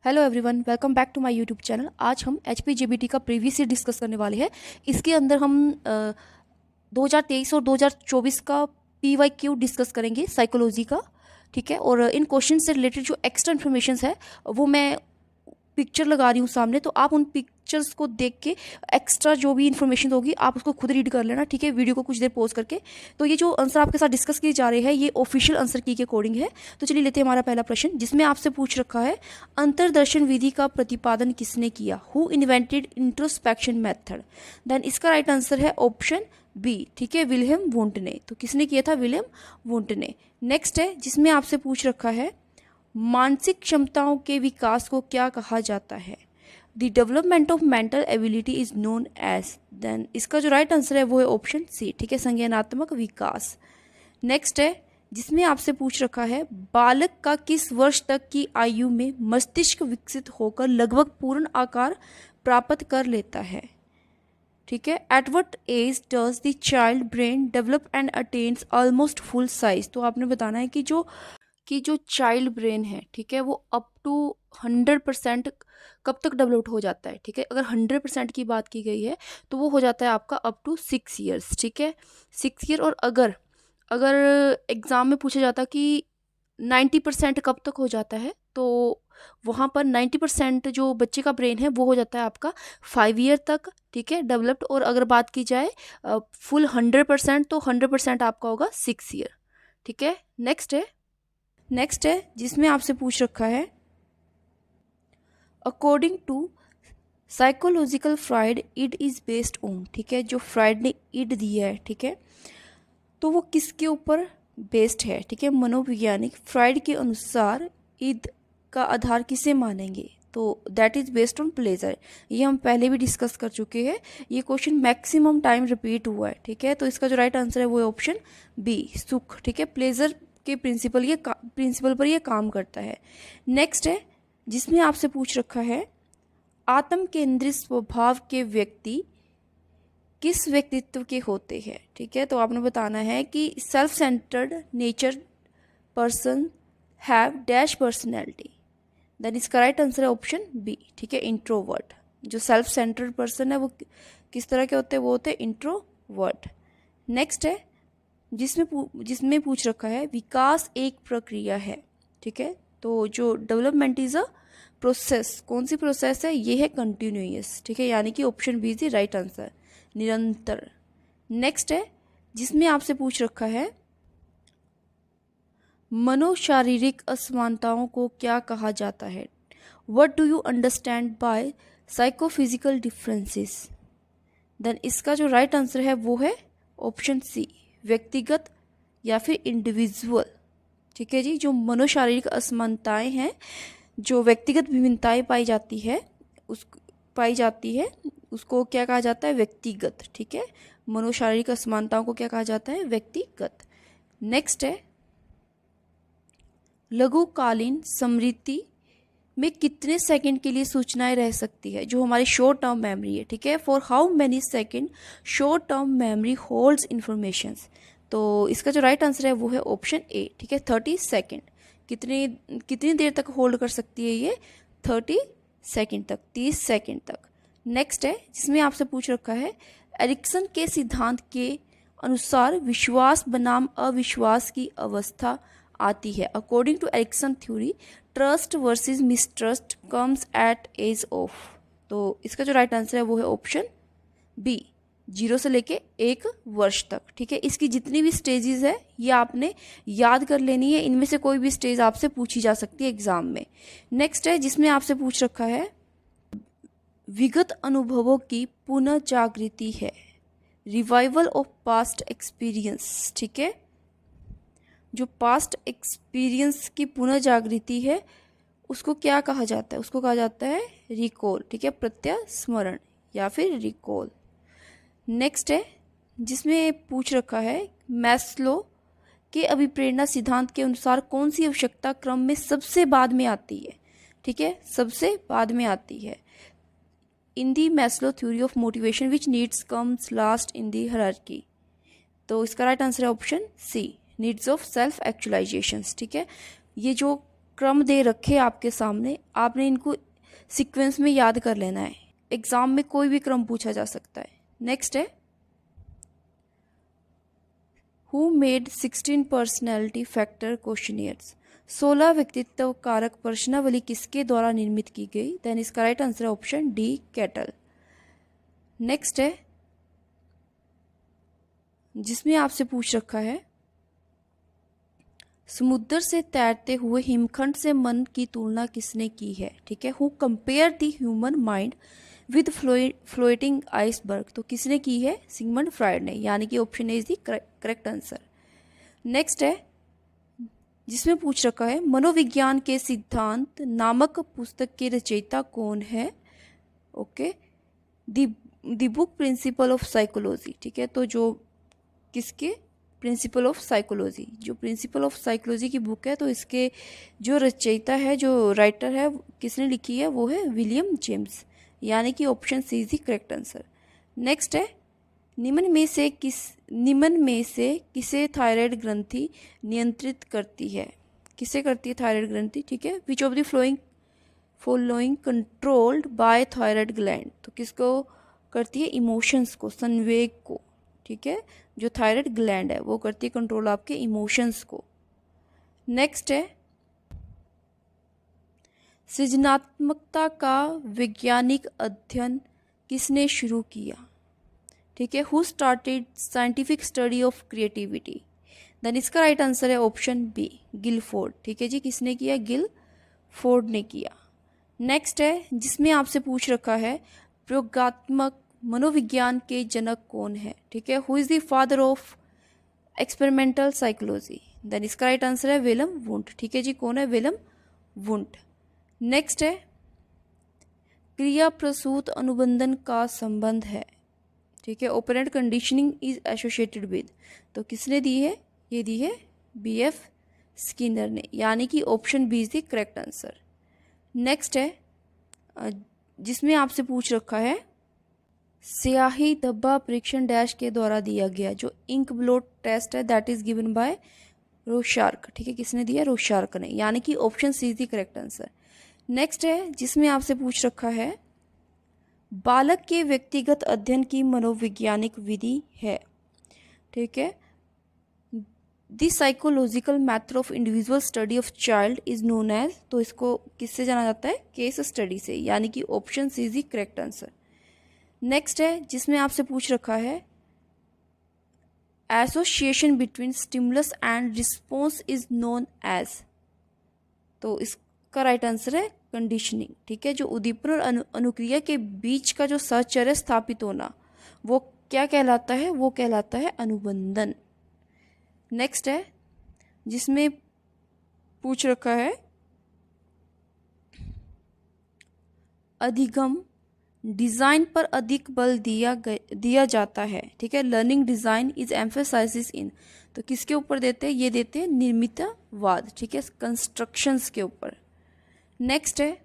Hello everyone, welcome back to my YouTube channel. आज हम HPGBT का प्रीवियस ईयर डिस्कस करने वाले हैं। इसके अंदर हम 2023 और 2024 का PYQ डिस्कस करेंगे साइकोलॉजी का, ठीक है। और इन क्वेश्चन से रिलेटेड जो एक्स्ट्रा इन्फॉर्मेशन है वो मैं पिक्चर लगा रही हूँ सामने, तो आप उन पिक्चर्स को देख के एक्स्ट्रा जो भी इन्फॉर्मेशन होगी आप उसको खुद रीड कर लेना, ठीक है, वीडियो को कुछ देर पॉज करके। तो ये जो आंसर आपके साथ डिस्कस किए जा रहे हैं ये ऑफिशियल आंसर की के अकॉर्डिंग है। तो चलिए लेते हैं हमारा पहला प्रश्न, जिसमें आपसे पूछ रखा है अंतर्दर्शन विधि का प्रतिपादन किसने किया? Who invented introspection method? Then इसका राइट आंसर है ऑप्शन बी, ठीक है, विलियम वुंट ने। तो किसने किया था? विलियम वुंट ने। नेक्स्ट है जिसमें आपसे पूछ रखा है मानसिक क्षमताओं के विकास को क्या कहा जाता है? The development of mental ability is known as. Then इसका जो राइट आंसर है वो है ऑप्शन सी, ठीक है, संज्ञानात्मक विकास। नेक्स्ट है जिसमें आपसे पूछ रखा है बालक का किस वर्ष तक की आयु में मस्तिष्क विकसित होकर लगभग पूर्ण आकार प्राप्त कर लेता है? ठीक है, at what age does the child brain develop and attains almost full size? तो आपने बताना है कि जो चाइल्ड ब्रेन है, ठीक है, वो अप टू 100% कब तक डेवलप हो जाता है? ठीक है, अगर 100% की बात की गई है तो वो हो जाता है आपका अप टू 6 ईयर्स, ठीक है, 6 ईयर। और अगर अगर एग्ज़ाम में पूछा जाता कि 90% कब तक हो जाता है, तो वहाँ पर 90% जो बच्चे का ब्रेन है वो हो जाता है आपका 5 ईयर तक, ठीक है, डेवलप्ड। और अगर बात की जाए फुल 100%, तो 100% आपका होगा 6 ईयर, ठीक है। नेक्स्ट है जिसमें आपसे पूछ रखा है according to psychological Freud id is based on, ठीक है, जो फ्राइड ने इड दिया है, ठीक है, तो वो किसके ऊपर बेस्ड है? ठीक है, मनोवैज्ञानिक फ्राइड के अनुसार इद का आधार किसे मानेंगे? तो that is based on pleasure. ये हम पहले भी डिस्कस कर चुके हैं, ये क्वेश्चन मैक्सिमम टाइम रिपीट हुआ है, ठीक है। तो इसका जो राइट आंसर है वो है ऑप्शन बी, सुख, ठीक है, प्लेजर के प्रिंसिपल पर ये काम करता है। नेक्स्ट है जिसमें आपसे पूछ रखा है आत्म केंद्रित स्वभाव के व्यक्ति किस व्यक्तित्व के होते हैं? ठीक है, तो आपने बताना है कि self centred nature person have dash personality. Then इसका राइट आंसर है ऑप्शन बी, ठीक है, इंट्रोवर्ट। जो सेल्फ सेंटर्ड पर्सन है वो किस तरह के होते हैं? वो होते हैं इंट्रोवर्ट। नेक्स्ट है जिसमें पूछ रखा है विकास एक प्रक्रिया है, ठीक है, तो जो डेवलपमेंट इज अ प्रोसेस, कौन सी प्रोसेस है? ये है कंटिन्यूअस, ठीक है, यानी कि option B is the right answer, निरंतर। नेक्स्ट है जिसमें आपसे पूछ रखा है मनोशारीरिक असमानताओं को क्या कहा जाता है? What do you understand by psychophysical differences? Then इसका जो राइट आंसर है वो है ऑप्शन सी, व्यक्तिगत या फिर इंडिविजुअल, ठीक है जी। जो मनोशारीरिक असमानताएं हैं, जो व्यक्तिगत विभिन्नताएं पाई जाती है उसको क्या कहा जाता है? व्यक्तिगत, ठीक है, मनोशारीरिक असमानताओं को क्या कहा जाता है? व्यक्तिगत। नेक्स्ट है लघुकालीन स्मृति में कितने सेकंड के लिए सूचनाएं रह सकती है? जो हमारी शॉर्ट टर्म मेमोरी है, ठीक है, for how many second short term memory holds information? तो इसका जो राइट आंसर है वो है ऑप्शन ए, ठीक है, 30 सेकंड। कितनी देर तक होल्ड कर सकती है ये? 30 सेकंड तक, 30 सेकंड तक। नेक्स्ट है जिसमें आपसे पूछ रखा है एरिक्सन के सिद्धांत के अनुसार विश्वास बनाम अविश्वास की अवस्था आती है। According to Erikson theory trust versus mistrust comes at age of. तो इसका जो राइट आंसर है वो है ऑप्शन बी, 0 से लेके 1 वर्ष तक, ठीक है। इसकी जितनी भी स्टेजेस है ये आपने याद कर लेनी है, इनमें से कोई भी स्टेज आपसे पूछी जा सकती है एग्जाम में। नेक्स्ट है जिसमें आपसे पूछ रखा है विगत अनुभवों की पुनः जागृति है, रिवाइवल ऑफ पास्ट एक्सपीरियंस, ठीक है। जो पास्ट एक्सपीरियंस की पुनः जागृति है उसको क्या कहा जाता है? उसको कहा जाता है रिकॉल, ठीक है, प्रत्यास्मरण या फिर रिकॉल। नेक्स्ट है जिसमें पूछ रखा है मैस्लो के अभिप्रेरणा सिद्धांत के अनुसार कौन सी आवश्यकता क्रम में सबसे बाद में आती है? ठीक है, सबसे बाद में आती है। In the Maslow theory of motivation which needs comes last in the hierarchy. तो इसका राइट आंसर है option C, needs of self actualizations, ठीक है। ये जो क्रम दे रखे आपके सामने, आपने इनको सीक्वेंस में याद कर लेना है। एग्जाम में कोई भी क्रम पूछा जा सकता है। नेक्स्ट है, who made 16 personality factor questionnaires. 16 व्यक्तित्व कारक प्रश्नावली किसके द्वारा निर्मित की गई? देन इसका राइट आंसर है ऑप्शन डी, कैटल। नेक्स्ट है, जिसमें आपसे पूछ रखा है, समुद्र से तैरते हुए हिमखंड से मन की तुलना किसने की है? ठीक है, who compare the human mind with floating iceberg. तो किसने की है? सिगमंड फ्राइड ने, यानी कि option A is the correct answer. Next है, जिसमें पूछ रखा है, मनोविज्ञान के सिद्धांत नामक पुस्तक के रचयिता कौन है? Okay, the book principle of psychology. ठीक है, तो जो किसके? प्रिंसिपल ऑफ साइकोलॉजी, जो प्रिंसिपल ऑफ साइकोलॉजी की बुक है, तो इसके जो रचयिता है, जो राइटर है, किसने लिखी है? वो है विलियम जेम्स, यानी कि option C is the correct answer. Next है, निम्न में से किसे थायराइड ग्रंथि नियंत्रित करती है? किसे करती है थायराइड ग्रंथि? ठीक है, which of the following controlled by thyroid gland. तो किसको करती है? इमोशंस को, संवेग को। ठीक है, जो थायराइड ग्लैंड है वो करती है कंट्रोल आपके इमोशंस को। नेक्स्ट है, सृजनात्मकता का वैज्ञानिक अध्ययन किसने शुरू किया? ठीक है, who started scientific study of creativity. Then इसका राइट आंसर है ऑप्शन बी, गिलफोर्ड। ठीक है जी, किसने किया? गिलफोर्ड ने किया। नेक्स्ट है, जिसमें आपसे पूछ रखा है, प्रयोगात्मक मनोविज्ञान के जनक कौन है? ठीक है, who is the father of experimental psychology. Then इसका राइट आंसर है विलियम वुंट। ठीक है जी, कौन है? William won't. नेक्स्ट है, क्रिया प्रसूत अनुबंधन का संबंध है। ठीक है, operant conditioning is associated with. तो किसने दी है? ये दी है BF स्किनर ने, यानी कि option B is the correct answer. Next है, जिसमें आपसे पूछ रखा है, स्याही धब्बा परीक्षण डैश के द्वारा दिया गया। जो इंक ब्लॉट टेस्ट है that is given by Rorschach. ठीक है, किसने दिया? रोशार्क ने, यानी कि option C is the correct answer. Next है, जिसमें आपसे पूछ रखा है, बालक के व्यक्तिगत अध्ययन की मनोवैज्ञानिक विधि है। ठीक है, the psychological method of individual study of child is known as. तो इसको किससे जाना जाता है? केस स्टडी से, यानी कि option C is the correct answer. Next है, जिसमें आपसे पूछ रखा है, association between stimulus and response is known as. तो इसका राइट आंसर है कंडीशनिंग। ठीक है, जो उद्दीपन और अनुक्रिया के बीच का जो साहचर्य स्थापित होना, वो क्या कहलाता है? वो कहलाता है अनुबंधन। नेक्स्ट है, जिसमें पूछ रखा है, अधिगम डिजाइन पर अधिक बल दिया जाता है। ठीक है, लर्निंग डिजाइन इज एम्फेसाइसिस इन। तो किसके ऊपर देते हैं? ये देते हैं निर्मितवाद। ठीक है, कंस्ट्रक्शंस के ऊपर। नेक्स्ट है,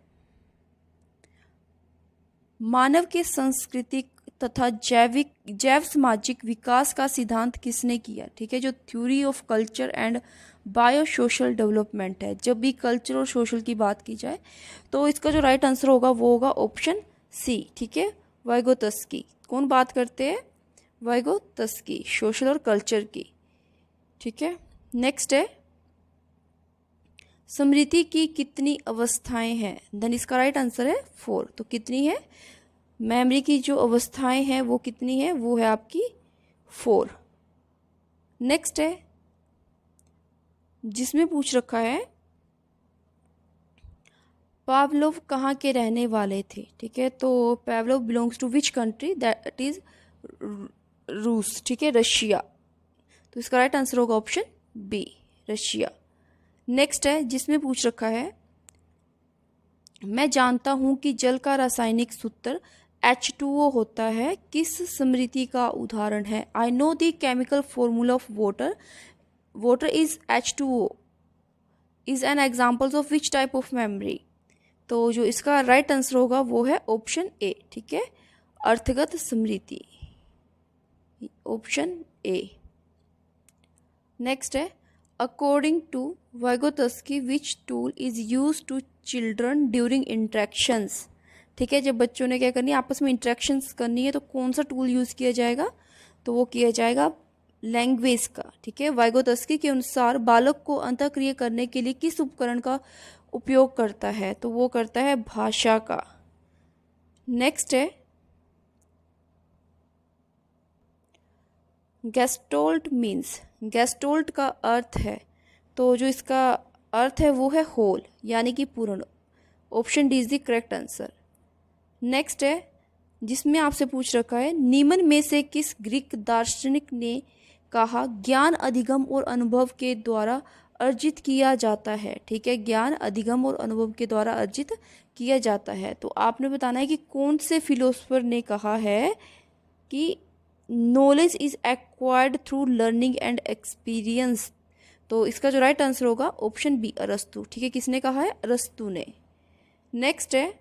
मानव के सांस्कृतिक तथा जैव सामाजिक विकास का सिद्धांत किसने किया? ठीक है, जो theory of culture and bio social development है। जब भी कल्चर और सोशल की बात की जाए तो इसका जो राइट आंसर होगा वो होगा ऑप्शन सी। ठीक है, वाइगोत्स्की। कौन बात करते हैं? वाइगोत्स्की, सोशल और कल्चर की। ठीक है, नेक्स्ट है, स्मृति की कितनी अवस्थाएं हैं? देन इसका राइट आंसर है 4। तो कितनी है? मेमोरी की जो अवस्थाएं हैं वो कितनी है? वो है आपकी 4। नेक्स्ट है, जिसमें पूछ रखा है, पावलोव कहाँ के रहने वाले थे? ठीक है, तो Pavlov belongs to which country? That is रूस। ठीक है, रशिया। तो इसका राइट आंसर होगा ऑप्शन बी, रशिया। नेक्स्ट है, जिसमें पूछ रखा है, मैं जानता हूं कि जल का रासायनिक सूत्र H2O होता है, किस स्मृति का उदाहरण है? I know the chemical formula of water is H2O is an examples of which type of memory? तो जो इसका राइट आंसर होगा वो है ऑप्शन ए। ठीक है, अर्थगत स्मृति, ऑप्शन ए। नेक्स्ट है, according to Vygotsky which tool is use to children during interactions. ठीक है, जब बच्चों ने क्या करनी है, आपस में इंट्रैक्शंस करनी है, तो कौन सा टूल यूज़ किया जाएगा, तो वो किया जाएगा लैंग्वेज का। ठीक है, वाइगोत्स्की के अनुसार बालक को अंतःक्रिया करने के लिए किस उपकरण का उपयोग करता है, तो वो करता है भाषा का। नेक्स्ट है गेस्टोल्ट मीन्स। गेस्टोल्ट का अर्थ है, तो जो इसका अर्थ है वो है होल, यानी कि पूर्ण। Option D is the correct answer. Next है, जिसमें आपसे पूछ रखा है निम्न में से किस ग्रीक दार्शनिक ने कहा ज्ञान अधिगम और अनुभव के द्वारा अर्जित किया जाता है। ठीक है, ज्ञान अधिगम और अनुभव के द्वारा अर्जित किया जाता है। तो आपने बताना है कि कौन से फिलोसोफर ने कहा है कि knowledge is acquired through learning and experience. तो इसका जो राइट आंसर होगा ऑप्शन बी अरस्तु। ठीक है, किसने कहा है, अरस्तु ने। नेक्स्ट है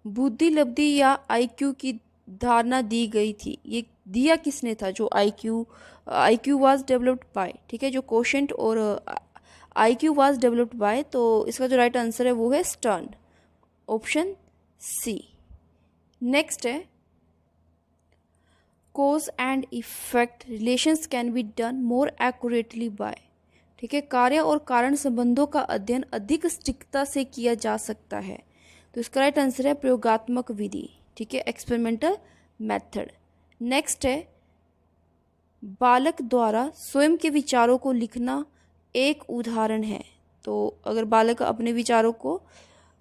बुद्धि लब्धि या आईक्यू की धारणा दी गई थी, ये दिया किसने था, जो आईक्यू वाज डेवलप्ड बाय। ठीक है, जो कोशेंट और आईक्यू वाज डेवलप्ड बाय, तो इसका जो राइट आंसर है वो है स्टर्न। Option C. नेक्स्ट है cause and effect relations can be done more accurately by. ठीक है, कार्य और कारण संबंधों का अध्ययन अधिक सटीकता से किया जा सकता है, तो इसका राइट आंसर है प्रयोगात्मक विधि। ठीक है, एक्सपेरिमेंटल मेथड। नेक्स्ट है बालक द्वारा स्वयं के विचारों को लिखना एक उदाहरण है। तो अगर बालक अपने विचारों को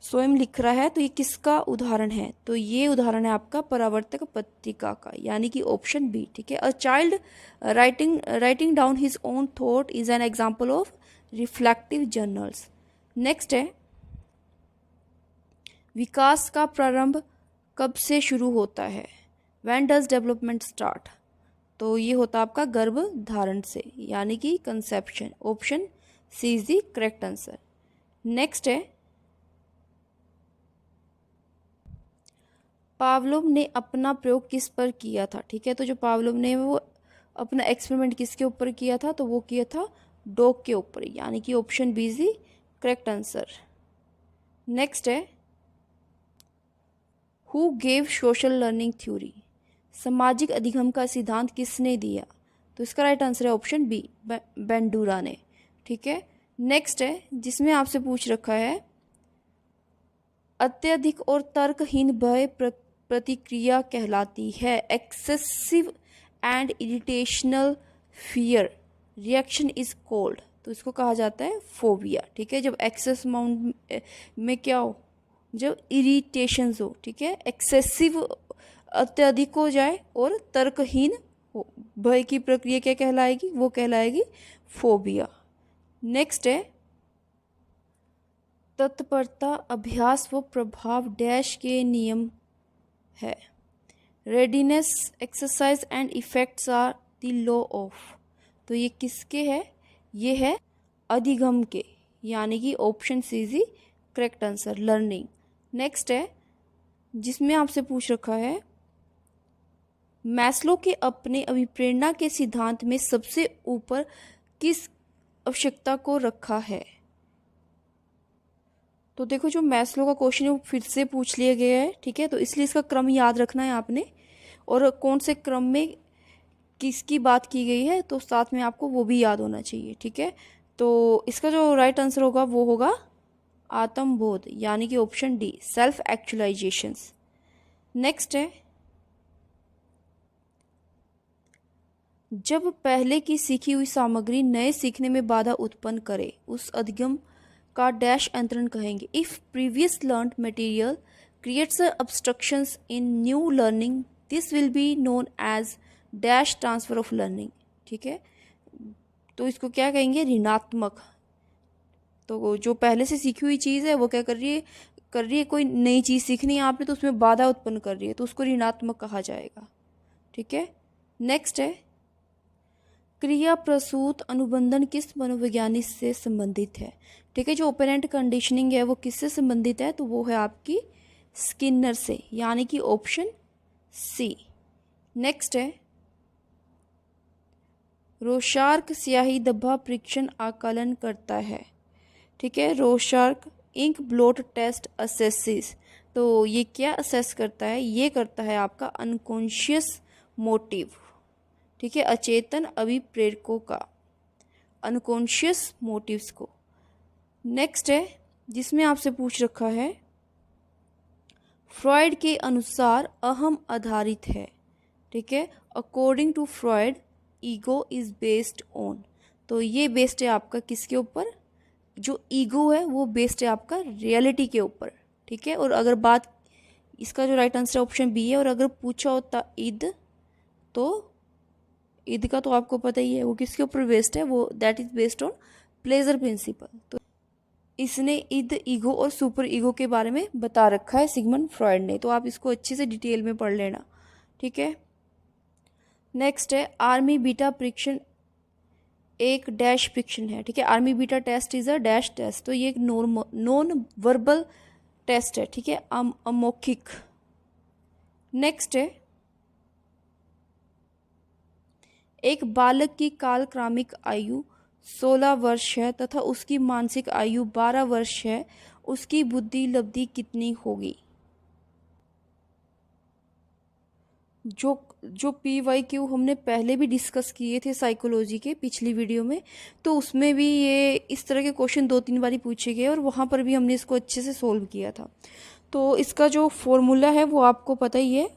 स्वयं लिख रहा है तो ये किसका उदाहरण है, तो ये उदाहरण है आपका परावर्तक पत्रिका का, यानी कि ऑप्शन बी। ठीक है, a child writing down his own thought is an example of reflective journals. Next है विकास का प्रारंभ कब से शुरू होता है, व्हेन डज डेवलपमेंट स्टार्ट, तो ये होता आपका गर्भ धारण से, यानी कि conception. Option C is the correct answer. Next है पावलोव ने अपना प्रयोग किस पर किया था। ठीक है, तो जो पावलोव ने वो अपना एक्सपेरिमेंट किसके ऊपर किया था, तो वो किया था डॉग के ऊपर, यानी कि option B is the correct answer. Next है who gave social learning theory, सामाजिक अधिगम का सिद्धांत किसने दिया, तो इसका राइट आंसर है ऑप्शन बी बेंडूरा ने। ठीक है, नेक्स्ट है जिसमें आपसे पूछ रखा है अत्यधिक और तर्कहीन भय प्रतिक्रिया कहलाती है, excessive and irrational fear reaction is called, तो इसको कहा जाता है फोबिया। ठीक है, जब एक्सेस अमाउंट में क्या हो, जब इरिटेशंस हो, ठीक है, एक्सेसिव अत्यधिक हो जाए और तर्कहीन हो, भय की प्रक्रिया क्या कहलाएगी, वो कहलाएगी फोबिया। नेक्स्ट है तत्परता अभ्यास व प्रभाव डैश के नियम है, readiness exercise and effects are the law of, तो ये किसके है, ये है अधिगम के, यानी कि option C is correct answer, learning. Next है जिसमें आपसे पूछ रखा है मैस्लो के अपने अभिप्रेरणा के सिद्धांत में सबसे ऊपर किस आवश्यकता को रखा है, तो देखो जो मैस्लो का क्वेश्चन है वो फिर से पूछ लिया गया है। ठीक है, तो इसलिए इसका क्रम याद रखना है आपने, और कौन से क्रम में किसकी बात की गई है, तो साथ में आपको वो भी याद होना चाहिए। ठीक है, तो इसका जो राइट आंसर होगा वो होगा आत्मबोध, यानी कि ऑप्शन डी सेल्फ एक्चुअलाइजेशंस। नेक्स्ट है जब पहले की सीखी हुई सामग्री नए सीखने में बाधा उत्पन्न करे उस अधिगम का डैश अंतरण कहेंगे, if previous learned material creates obstructions in new learning this will be known as dash transfer of learning. ठीक है, तो इसको क्या कहेंगे, ऋणात्मक। तो जो पहले से सीखी हुई चीज़ है वो क्या कर रही है कोई नई चीज़ सीखनी है आपने, तो उसमें बाधा उत्पन्न कर रही है, तो उसको ऋणात्मक कहा जाएगा। ठीक है, नेक्स्ट है क्रिया प्रसूत अनुबंधन किस मनोवैज्ञानिक से संबंधित है। ठीक है, जो ओपेरेंट कंडीशनिंग है वो किससे संबंधित है, तो वो है आपकी स्किनर से, यानी कि ऑप्शन सी। नेक्स्ट है रोशार्क स्याही धब्बा परीक्षण आकलन करता है। ठीक है, रोशार्क इंक ब्लॉट टेस्ट असेसिस। तो ये क्या असेस करता है? ये करता है आपका अनकॉन्शियस मोटिव। ठीक है, अचेतन अभिप्रेरकों का, अनकॉन्शियस मोटिव्स को। नेक्स्ट है जिसमें आपसे पूछ रखा है, फ्रॉइड के अनुसार अहम आधारित है। ठीक है, according to Freud ego is based on. तो ये बेस्ड है आपका किसके ऊपर? जो ईगो है वो बेस्ड है आपका रियलिटी के ऊपर। ठीक है, और अगर बात, इसका जो राइट आंसर ऑप्शन बी है। और अगर पूछा होता ईद, तो ईद का तो आपको पता ही है वो किसके ऊपर बेस्ड है, वो that is based on pleasure principal. तो इसने ईद, ईगो और सुपर ईगो के बारे में बता रखा है सिगमंड फ्रॉइड ने। तो आप इसको अच्छे से डिटेल में पढ़ लेना। ठीक है, नेक्स्ट है आर्मी बीटा परीक्षण एक डैश परीक्षण है। ठीक है, Army Beta test is a dash test. तो ये एक नॉन वर्बल टेस्ट है। ठीक है, अमौखिक। नेक्स्ट है, एक बालक की कालक्रमिक आयु 16 वर्ष है तथा उसकी मानसिक आयु 12 वर्ष है, उसकी बुद्धि लब्धि कितनी होगी? जो PYQ हमने पहले भी डिस्कस किए थे साइकोलॉजी के पिछली वीडियो में, तो उसमें भी ये इस तरह के क्वेश्चन 2-3 बारी पूछे गए और वहाँ पर भी हमने इसको अच्छे से सोल्व किया था। तो इसका जो फॉर्मूला है वो आपको पता ही है।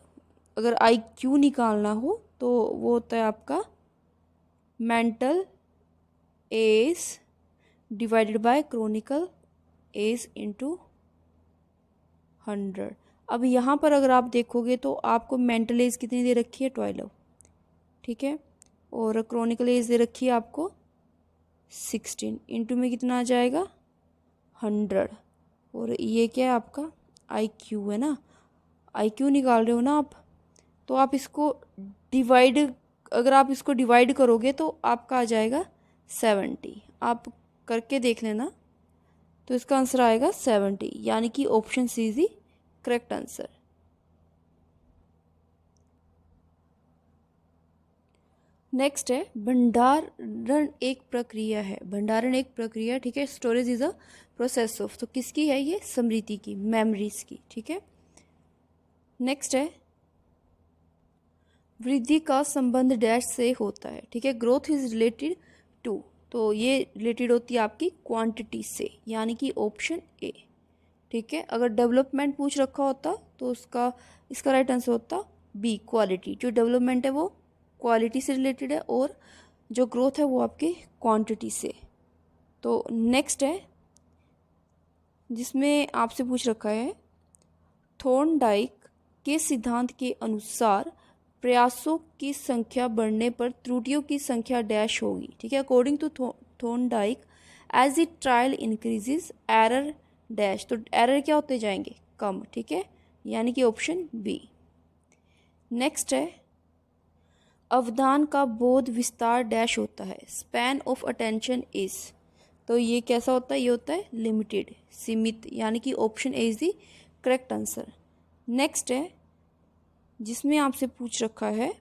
अगर IQ निकालना हो तो वो होता है आपका mental age divided by chronological age into 100। अब यहाँ पर अगर आप देखोगे तो आपको मेंटल एज कितनी दे रखी है? 12। ठीक है, और क्रोनिकल एज दे रखी है आपको 16। इंटू में कितना आ जाएगा? 100। और ये क्या है आपका? IQ है ना। IQ निकाल रहे हो ना आप, तो आप इसको डिवाइड, अगर आप इसको डिवाइड करोगे तो आपका आ जाएगा 70। आप करके देख लेना। तो इसका आंसर आएगा 70, यानी कि option C is the correct answer. Next है भंडारण एक प्रक्रिया है। भंडारण एक प्रक्रिया, ठीक है। Storage is a process of, तो किसकी है ये? स्मृति की, मेमोरीज की। ठीक है, नेक्स्ट है वृद्धि का संबंध डैश से होता है। ठीक है, ग्रोथ इज रिलेटेड टू, तो ये रिलेटेड होती है आपकी क्वांटिटी से, यानी कि ऑप्शन ए। ठीक है, अगर डेवलपमेंट पूछ रखा होता तो इसका राइट आंसर होता बी, क्वालिटी। जो डेवलपमेंट है वो क्वालिटी से रिलेटेड है और जो ग्रोथ है वो आपकी क्वांटिटी से। तो नेक्स्ट है जिसमें आपसे पूछ रखा है, थॉर्नडाइक के सिद्धांत के अनुसार प्रयासों की संख्या बढ़ने पर त्रुटियों की संख्या डैश होगी। ठीक है, according to Thorndike as the trial increases error dash, तो एरर क्या होते जाएंगे? कम। ठीक है, यानी कि ऑप्शन बी। नेक्स्ट है अवधान का बोध विस्तार डैश होता है। स्पैन ऑफ अटेंशन इज, तो ये कैसा होता है? ये होता है लिमिटेड, सीमित, यानी कि option A is the correct answer. Next है जिसमें आपसे पूछ रखा है,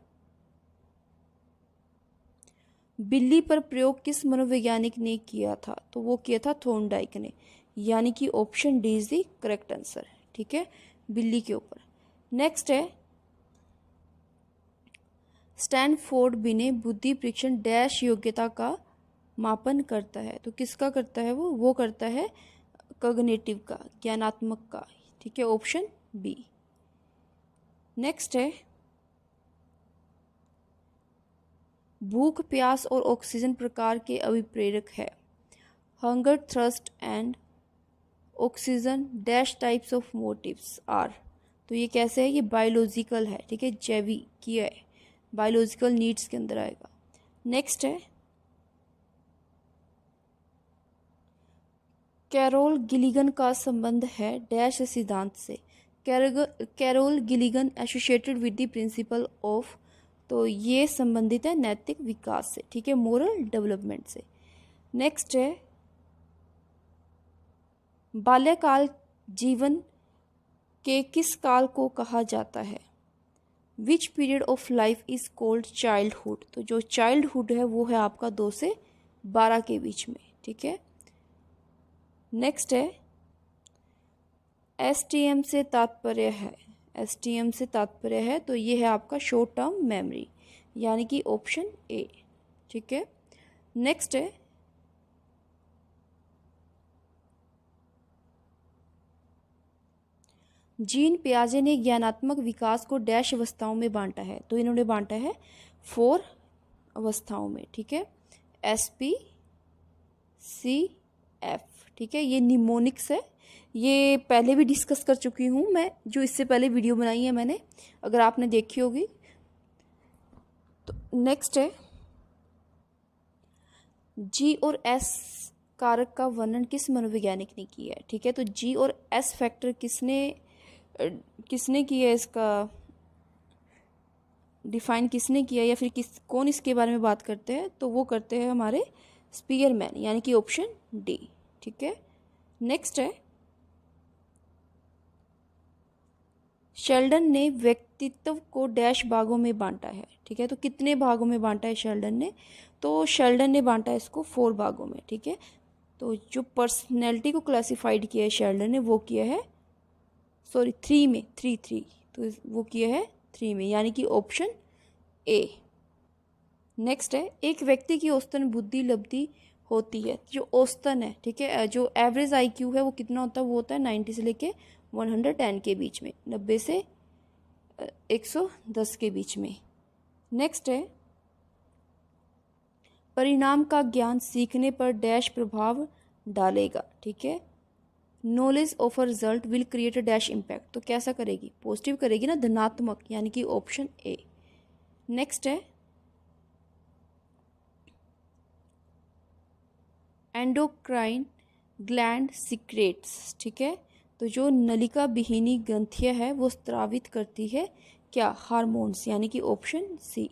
बिल्ली पर प्रयोग किस मनोवैज्ञानिक ने किया था? तो वो किया था थॉर्नडाइक ने, यानी कि option D is the correct answer. ठीक है, बिल्ली के ऊपर। नेक्स्ट है स्टैनफोर्ड बिने बुद्धि परीक्षण डैश योग्यता का मापन करता है। तो किसका करता है वो करता है कॉग्निटिव का, ज्ञानात्मक का। ठीक है, ऑप्शन बी। नेक्स्ट है भूख, प्यास और ऑक्सीजन प्रकार के अभिप्रेरक है। Hunger, thirst and oxygen dash types of motives are, तो ये कैसे है? ये बायोलॉजिकल है। ठीक है, जैविकीय है, बायोलॉजिकल नीड्स के अंदर आएगा। नेक्स्ट है कैरोल गिलिगन का संबंध है डैश सिद्धांत से। Carol Gilligan associated with the principle of, तो ये संबंधित है नैतिक विकास से। ठीक है, मोरल डेवलपमेंट से। नेक्स्ट है बाल्यकाल जीवन के किस काल को कहा जाता है? Which period of life is called childhood. तो जो चाइल्डहुड है वो है आपका 2 से 12 के बीच में, ठीक है। नेक्स्ट है STM से तात्पर्य है, STM से तात्पर्य है तो ये है आपका शॉर्ट टर्म मेमोरी, यानी कि ऑप्शन ए, ठीक है। नेक्स्ट है जीन पियाजे ने ज्ञानात्मक विकास को डैश अवस्थाओं में बांटा है। तो इन्होंने बांटा है 4 अवस्थाओं में, ठीक है। SP CF, ठीक है। ये निमोनिक्स है, ये पहले भी डिस्कस कर चुकी हूँ मैं, जो इससे पहले वीडियो बनाई है मैंने, अगर आपने देखी होगी तो। नेक्स्ट है G और S कारक का वर्णन किस मनोवैज्ञानिक ने किया है, ठीक है। तो G और S फैक्टर किसने किया, इसका डिफाइन किसने किया, या फिर कौन इसके बारे में बात करते हैं, तो वो करते हैं हमारे स्पीयरमैन, यानी कि ऑप्शन डी, ठीक है। नेक्स्ट है शेल्डन ने व्यक्तित्व को डैश भागों में बांटा है, ठीक है। तो कितने भागों में बांटा है शेल्डन ने, तो शेल्डन ने बांटा है इसको 4 भागों में, ठीक है। तो जो पर्सनैलिटी को क्लासिफाइड किया है शेल्डन ने वो किया है 3 में, 3 तो वो किया है 3 में, यानी कि ऑप्शन ए। नेक्स्ट है एक व्यक्ति की औसतन बुद्धि लब्धि होती है, जो औसतन है, ठीक है, जो एवरेज IQ है वो कितना होता है, वो होता है 90 से लेके 110 के बीच में, 90 से 110 के बीच में। नेक्स्ट है परिणाम का ज्ञान सीखने पर डैश प्रभाव डालेगा, ठीक है। Knowledge of a result will create a dash impact, तो कैसा करेगी, पॉजिटिव करेगी ना, धनात्मक, यानी कि ऑप्शन ए। नेक्स्ट है एंडोक्राइन ग्लैंड सीक्रेट्स, ठीक है। तो जो नलिका विहीनी ग्रंथियां है वो स्रावित करती है क्या, हार्मोन्स, यानी कि ऑप्शन सी।